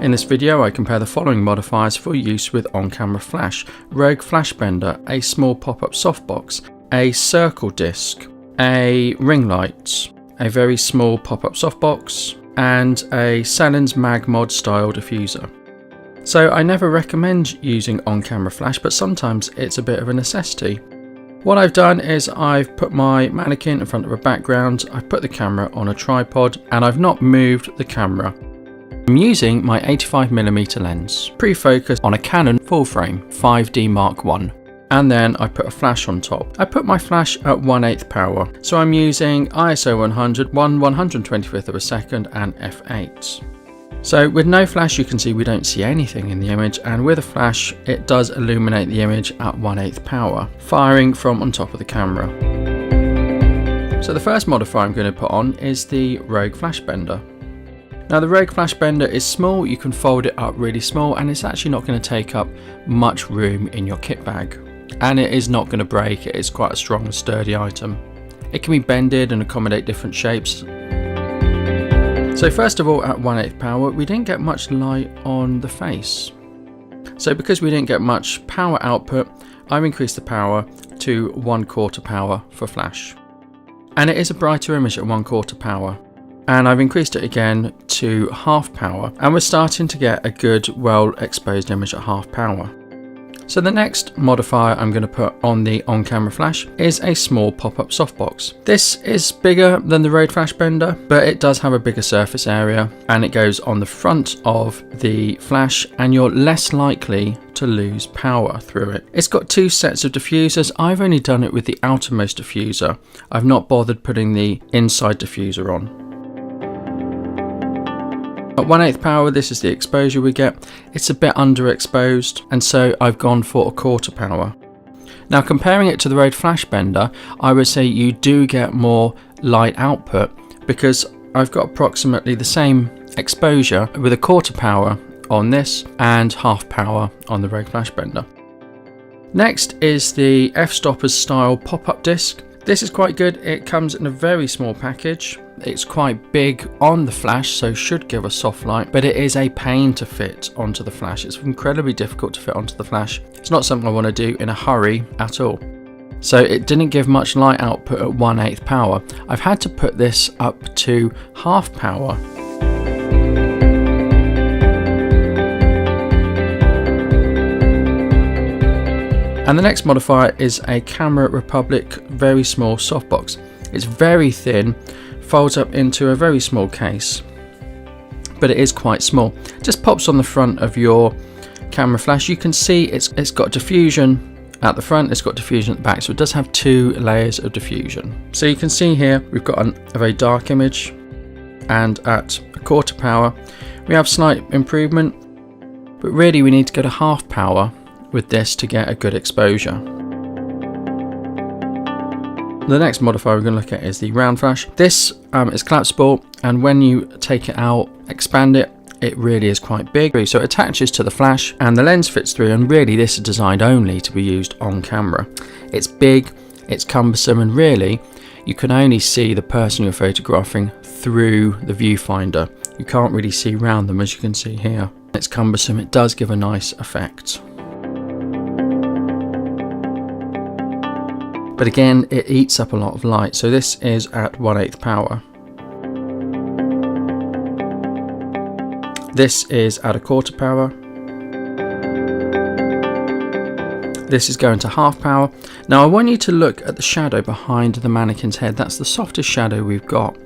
In this video I compare the following modifiers for use with on-camera flash: Rougue Flashbender, a small pop-up softbox, a circle disc, a ring light, a very small pop-up softbox, and a Selens MagMod style diffuser. So I never recommend using on-camera flash, but sometimes it's a bit of a necessity. What I've done is I've put my mannequin in front of a background, I've put the camera on a tripod, and I've not moved the camera. I'm using my 85mm lens, pre-focused on a Canon full frame 5D Mark I, and then I put a flash on top. I put my flash at 1/8 power, so I'm using ISO 100, 1/125th of a second, and f8. So with no flash you can see we don't see anything in the image, and with a flash it does illuminate the image at 1/8 power, firing from on top of the camera. So the first modifier I'm going to put on is the Rougue Flashbender. Now the Rougue Flashbender is small, you can fold it up really small, and it's actually not going to take up much room in your kit bag. And it is not going to break, it is quite a strong and sturdy item. It can be bended and accommodate different shapes. So first of all, at 1/8 power, we didn't get much light on the face. So because we didn't get much power output, I've increased the power to 1/4 power for flash. And it is a brighter image at 1/4 power. And I've increased it again to half power, and we're starting to get a good, well exposed image at half power. So the next modifier I'm going to put on the on-camera flash is a small pop-up softbox. This is bigger than the Rougue Flashbender, but it does have a bigger surface area, and it goes on the front of the flash, and you're less likely to lose power through it. It's got two sets of diffusers. I've only done it with the outermost diffuser. I've not bothered putting the inside diffuser on. At 1/8 power, this is the exposure we get. It's a bit underexposed, and so I've gone for 1/4 power. Now comparing it to the Rougue Flashbender, I would say you do get more light output, because I've got approximately the same exposure with 1/4 power on this and half power on the Rougue Flashbender. Next is the f-stoppers style pop-up disc. This is quite good. It comes in a very small package. It's quite big on the flash, so should give a soft light, but it is a pain to fit onto the flash. It's incredibly difficult to fit onto the flash. It's not something I want to do in a hurry at all. So it didn't give much light output at 1/8 power. I've had to put this up to half power. And the next modifier is a Camera Republic very small softbox. It's very thin, folds up into a very small case, but it is quite small. Just pops on the front of your camera flash. You can see it's got diffusion at the front, it's got diffusion at the back, so it does have two layers of diffusion. So you can see here we've got a very dark image, and at 1/4 power we have slight improvement, but really we need to go to half power with this to get a good exposure. The next modifier we're going to look at is the Roundflash. This is collapsible, and when you take it out, expand it, it really is quite big. So it attaches to the flash and the lens fits through, and really this is designed only to be used on camera. It's big, it's cumbersome, and really you can only see the person you're photographing through the viewfinder. You can't really see around them, as you can see here. It's cumbersome. It does give a nice effect. But again, it eats up a lot of light, so this is at 1/8 power. This is at 1/4 power. This is going to half power. Now I want you to look at the shadow behind the mannequin's head. That's the softest shadow we've got.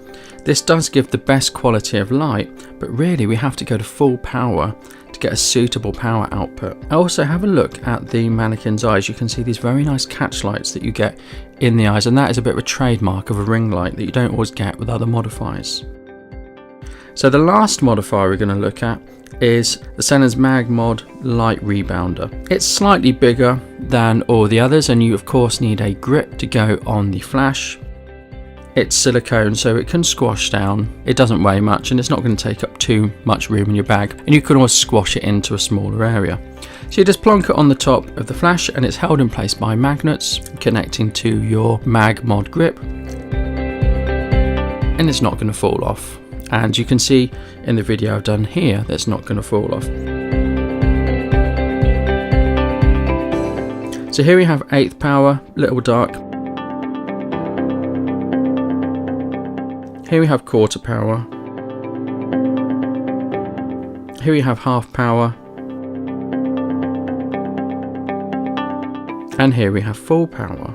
This does give the best quality of light, but really we have to go to full power to get a suitable power output. I also have a look at the mannequin's eyes. You can see these very nice catch lights that you get in the eyes, and that is a bit of a trademark of a ring light that you don't always get with other modifiers. So the last modifier we're going to look at is the Selens MagMod light rebounder. It's slightly bigger than all the others, and you of course need a grip to go on the flash. It's silicone, so it can squash down. It doesn't weigh much, and it's not going to take up too much room in your bag, and you can always squash it into a smaller area. So you just plonk it on the top of the flash, and it's held in place by magnets connecting to your MagMod grip, and it's not going to fall off. And you can see in the video I've done here that's not going to fall off. So here we have 8th power, little dark. Here we have 1/4 power. Here we have 1/2 power. And here we have full power.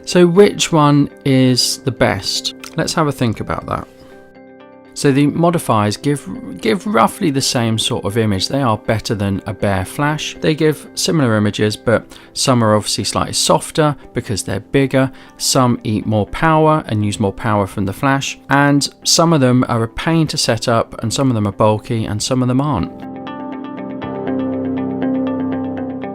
So which one is the best? Let's have a think about that. So the modifiers give roughly the same sort of image. They are better than a bare flash. They give similar images, but some are obviously slightly softer because they're bigger. Some eat more power and use more power from the flash. And some of them are a pain to set up, and some of them are bulky, and some of them aren't.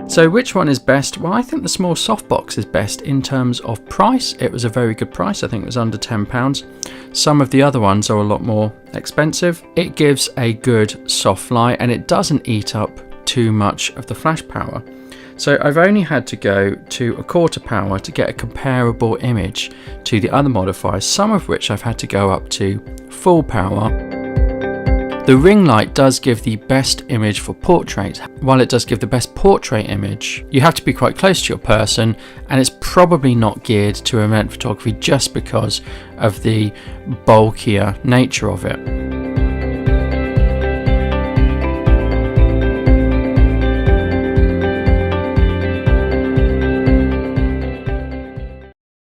So which one is best? Well, I think the small softbox is best in terms of price. It was a very good price. I think it was under £10. Some of the other ones are a lot more expensive. It gives a good soft light and it doesn't eat up too much of the flash power. So I've only had to go to a 1/4 power to get a comparable image to the other modifiers, some of which I've had to go up to full power. The ring light does give the best image for portrait. While it does give the best portrait image, you have to be quite close to your person, and it's probably not geared to event photography just because of the bulkier nature of it.